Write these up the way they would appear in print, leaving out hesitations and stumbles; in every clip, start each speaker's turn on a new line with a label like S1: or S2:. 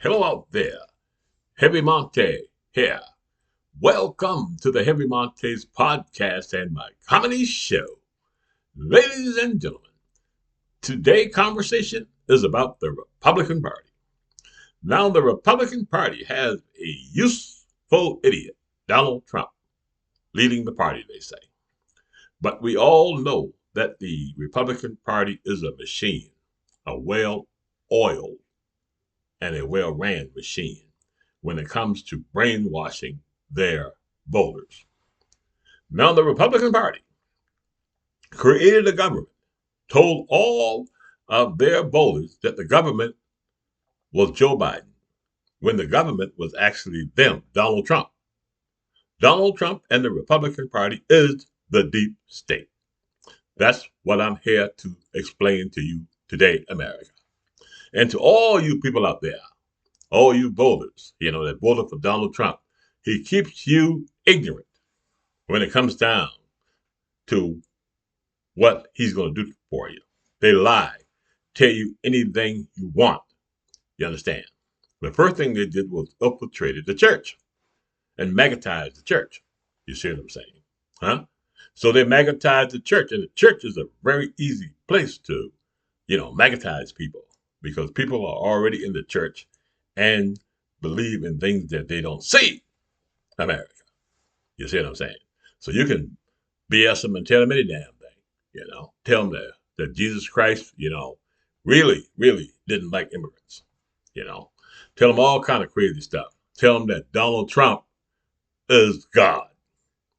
S1: Hello out there. Heavy Monte here. Welcome to the Heavy Montes podcast and my comedy show. Ladies and gentlemen, today's conversation is about the Republican Party. Now, the Republican Party has a useful idiot, Donald Trump, leading the party, they say. But we all know that the Republican Party is a machine, a well oiled and a well ran machine when it comes to brainwashing their voters. Now, the Republican Party created a government, told all of their voters that the government was Joe Biden, when the government was actually them, Donald Trump. Donald Trump and the Republican Party is the deep state. That's what I'm here to explain to you today, America. And to all you people out there, all you voters, that voted for Donald Trump, he keeps you ignorant when it comes down to what he's going to do for you. They lie, tell you anything you want. You understand? The first thing they did was infiltrated the church and magnetized the church. You see what I'm saying? Huh? So they magnetized the church, and the church is a very easy place to, magnetize people because people are already in the church and believe in things that they don't see. America. You see what I'm saying? So you can BS them and tell them any damn thing, Tell them that Jesus Christ, really, really didn't like immigrants, Tell them all kind of crazy stuff. Tell them that Donald Trump is God.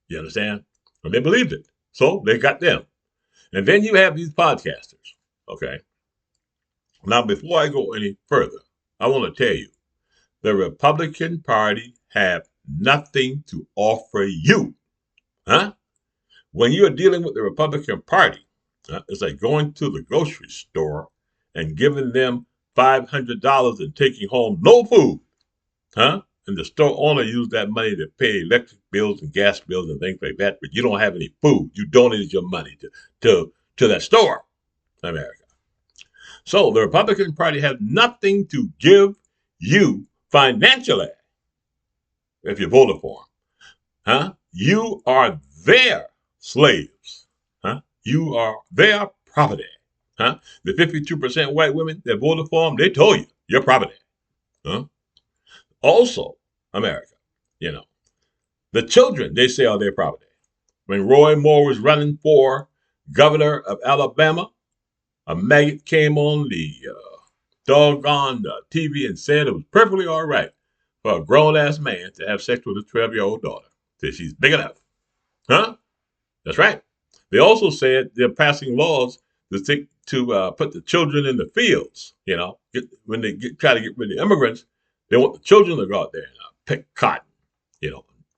S1: You understand? And they believed it. So they got them. And then you have these podcasters, okay? Now, before I go any further, I want to tell you, the Republican Party have nothing to offer you. Huh? When you're dealing with the Republican Party, it's like going to the grocery store and giving them $500 and taking home no food. Huh? And the store owner used that money to pay electric bills and gas bills and things like that, but you don't have any food. You donated your money to that store, America. So the Republican Party has nothing to give you financially if you voted for them. Huh? You are their slaves. Huh? You are their property. Huh? The 52% white women that voted for them, they told you, you're property. Huh? Also, America, the children, they say, are their property. When Roy Moore was running for governor of Alabama, a maggot came on the doggone TV and said it was perfectly all right for a grown-ass man to have sex with his 12-year-old daughter. That she's big enough. Huh? That's right. They also said they're passing laws to put the children in the fields. When they try to get rid of immigrants, they want the children to go out there and pick cotton.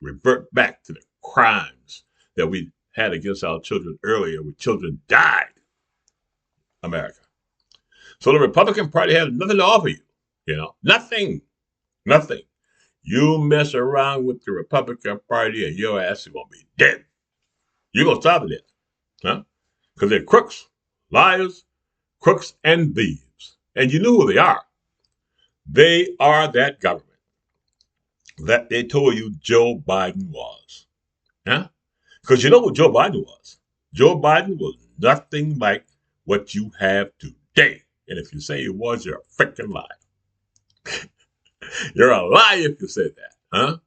S1: Revert back to the crimes that we had against our children earlier, where children died. America. So the Republican Party has nothing to offer you. Nothing. Nothing. You mess around with the Republican Party and your ass is going to be dead. You're going to starve to death. Huh? Because they're crooks, liars, crooks, and thieves. And you know who they are. They are that government that they told you Joe Biden was. Huh? Because you know what Joe Biden was? Joe Biden was nothing like what you have today. And if you say it was, you're a freaking liar. You're a liar if you said that. Huh?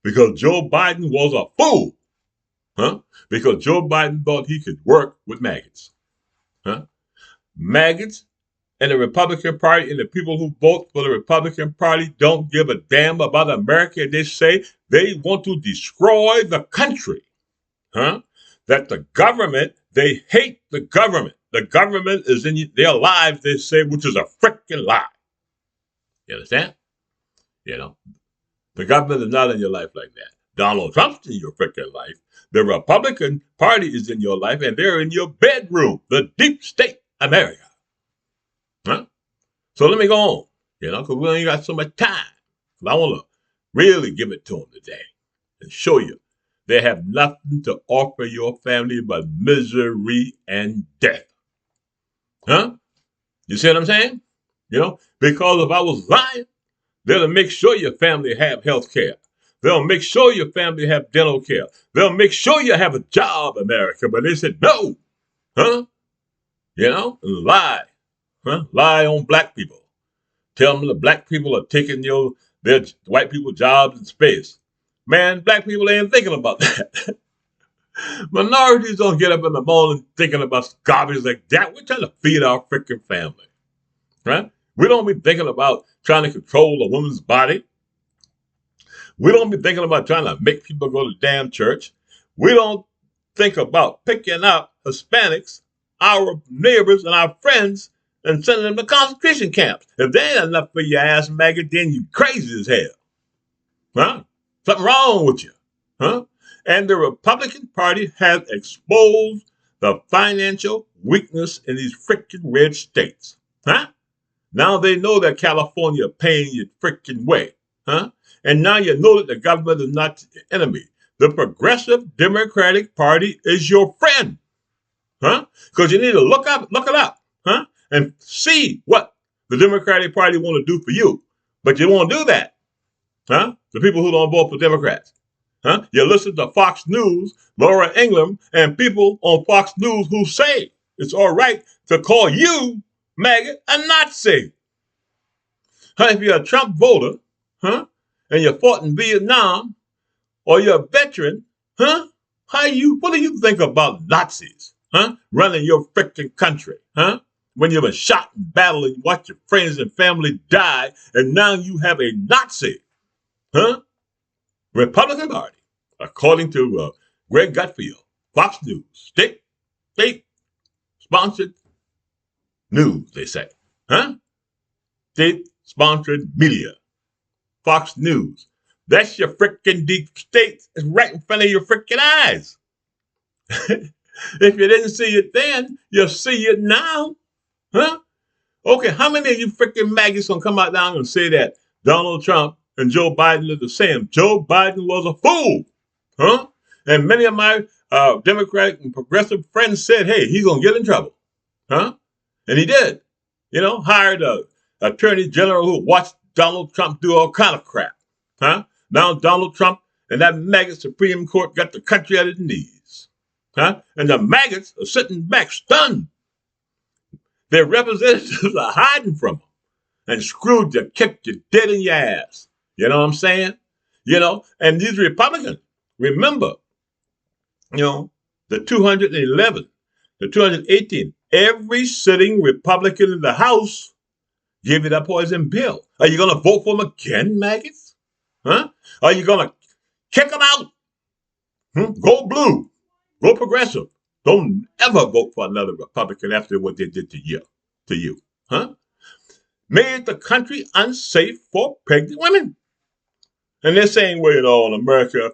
S1: Because Joe Biden was a fool. Huh? Because Joe Biden thought he could work with maggots. Huh? Maggots and the Republican Party and the people who vote for the Republican Party don't give a damn about America. They say they want to destroy the country. Huh? That the government, they hate the government. The government is in their lives, they say, which is a freaking lie. You understand? The government is not in your life like that. Donald Trump's in your freaking life. The Republican Party is in your life, and they're in your bedroom. The deep state America. Huh? So let me go on, because we ain't got so much time. I want to really give it to them today and show you they have nothing to offer your family but misery and death. Huh? You see what I'm saying? Because if I was lying, They'll make sure your family have health care. They'll make sure your family have dental care. They'll make sure you have a job, America. But they said no, huh? You know, and lie, huh? Lie on black people. Tell them the black people are taking their white people jobs in space. Man, black people ain't thinking about that. Minorities don't get up in the morning thinking about garbage like that. We're trying to feed our freaking family, right? We don't be thinking about trying to control a woman's body. We don't be thinking about trying to make people go to damn church. We don't think about picking out Hispanics, our neighbors and our friends, and sending them to concentration camps. If they ain't enough for your ass, maggot, then you crazy as hell. Huh? Something wrong with you. Huh? And the Republican Party has exposed the financial weakness in these freaking red states. Huh? Now they know that California paying you freaking way. Huh? And now you know that the government is not the enemy. The Progressive Democratic Party is your friend. Huh? Because you need to look it up. Huh? And see what the Democratic Party want to do for you. But you won't do that. Huh? The people who don't vote for Democrats. Huh? You listen to Fox News, Laura Ingraham, and people on Fox News who say it's all right to call you, maggot, a Nazi. Huh? If you're a Trump voter, huh? And you fought in Vietnam, or you're a veteran, huh? What do you think about Nazis? Huh? Running your freaking country, huh? When you've been shot in battle and you watch your friends and family die, and now you have a Nazi, huh? Republican Party, according to Greg Gutfeld, Fox News, state-sponsored news, they say, huh? State-sponsored media, Fox News. That's your freaking deep state. It's right in front of your freaking eyes. If you didn't see it then, you'll see it now. Huh? Okay, how many of you freaking maggots gonna come out down and say that Donald Trump and Joe Biden are the same? Joe Biden was a fool. Huh? And many of my Democratic and progressive friends said, hey, he's gonna get in trouble. Huh? And he did. You know, hired a attorney general who watched Donald Trump do all kind of crap. Huh? Now Donald Trump and that maggot Supreme Court got the country at its knees. Huh? And the maggots are sitting back stunned. Their representatives are hiding from them and screwed you, kicked you dead in your ass. You know what I'm saying? You know, and these Republicans, remember, you know, the 211, the 218, every sitting Republican in the House gave you that poison pill. Are you going to vote for them again, maggots? Huh? Are you going to kick them out? Go blue. Go progressive. Don't ever vote for another Republican after what they did to you. Huh? Made the country unsafe for pregnant women. And they're saying, well, you know, in America,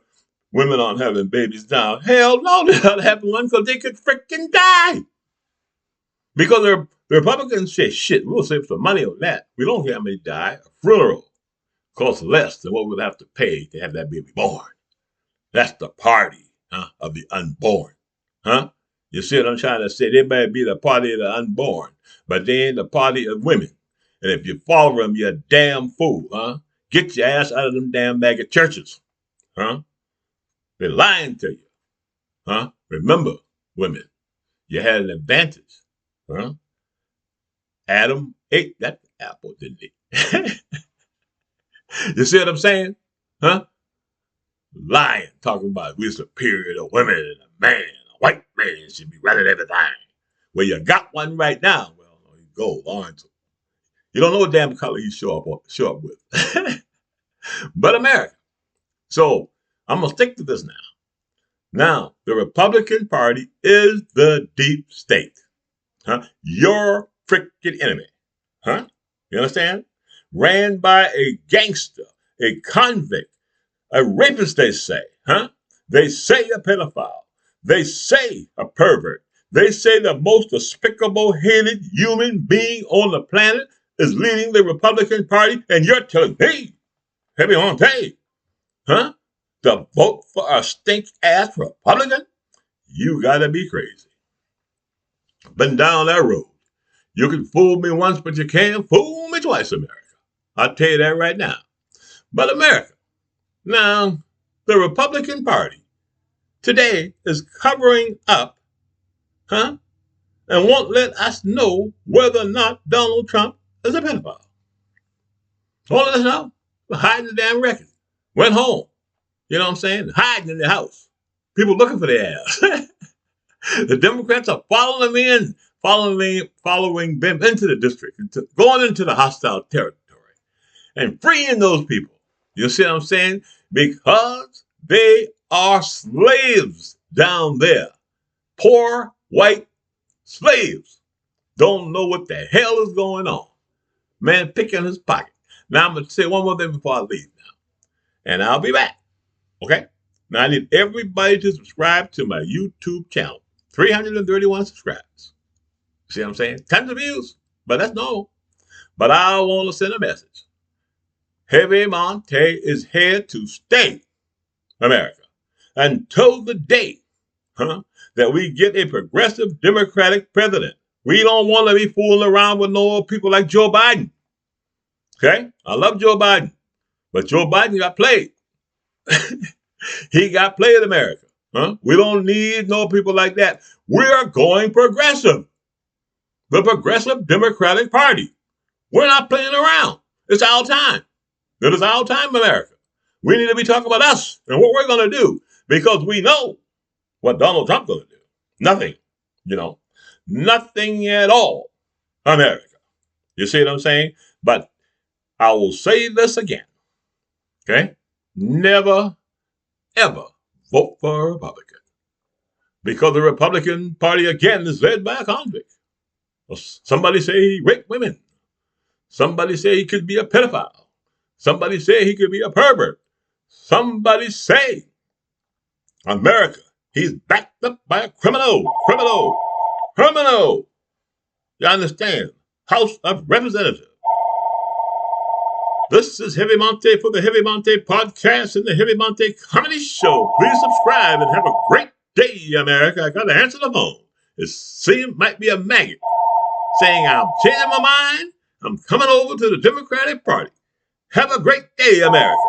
S1: women aren't having babies now. Hell no, they're not having one because they could freaking die. Because the Republicans say, shit, we'll save some money on that. We don't care how many die. A funeral costs less than what we'll have to pay to have that baby born. That's the party of the unborn. Huh? You see what I'm trying to say? They might be the party of the unborn, but they ain't the party of women. And if you follow them, you're a damn fool, huh? Get your ass out of them damn maggot churches, huh? They're lying to you, huh? Remember, women, you had an advantage, huh? Adam ate that apple, didn't he? You see what I'm saying? Huh? Lying, talking about we're superior to women and a man. White man should be running everything. Well, you got one right now. Well, you go, Lawrence. You don't know what damn color you show up with. But America. So I'm going to stick to this now. Now, the Republican Party is the deep state. Huh? Your freaking enemy. Huh? You understand? Ran by a gangster, a convict, a rapist, they say. Huh? They say a pedophile. They say a pervert. They say the most despicable, hated human being on the planet is leading the Republican Party, and you're telling me, Heavy Monte, huh, to vote for a stink-ass Republican? You gotta be crazy. Been down that road. You can fool me once, but you can't fool me twice, America. I'll tell you that right now. But America, now, the Republican Party today is covering up, huh? And won't let us know whether or not Donald Trump is a pedophile. Won't let us know. Hiding the damn record. Went home. You know what I'm saying? Hiding in the house. People looking for their ass. The Democrats are following them in, following them into the district, going into the hostile territory, and freeing those people. You see what I'm saying? Because they are slaves down there. Poor white slaves. Don't know what the hell is going on. Man picking his pocket. Now I'm going to say one more thing before I leave now. And I'll be back. Okay? Now I need everybody to subscribe to my YouTube channel. 331 subscribers. See what I'm saying? Tons of views, but that's normal. But I want to send a message. Heavy Monte is here to stay, America, until the day that we get a progressive Democratic president. We don't want to be fooling around with no people like Joe Biden. Okay? I love Joe Biden, but Joe Biden got played. He got played, America. We don't need no people like that. We are going progressive. The Progressive Democratic Party. We're not playing around. It's our time. It is our time, America. We need to be talking about us and what we're going to do because we know what Donald Trump's going to do. Nothing, nothing at all, America. You see what I'm saying? But I will say this again, okay? Never, ever vote for a Republican because the Republican Party, again, is led by a convict. Somebody say he raped women. Somebody say he could be a pedophile. Somebody say he could be a pervert. Somebody say, America, he's backed up by a criminal. You understand? House of Representatives. This is Heavy Monte for the Heavy Monte Podcast and the Heavy Monte Comedy Show. Please subscribe and have a great day, America. I got to answer the phone. It might be a maggot saying I'm changing my mind. I'm coming over to the Democratic Party. Have a great day, America.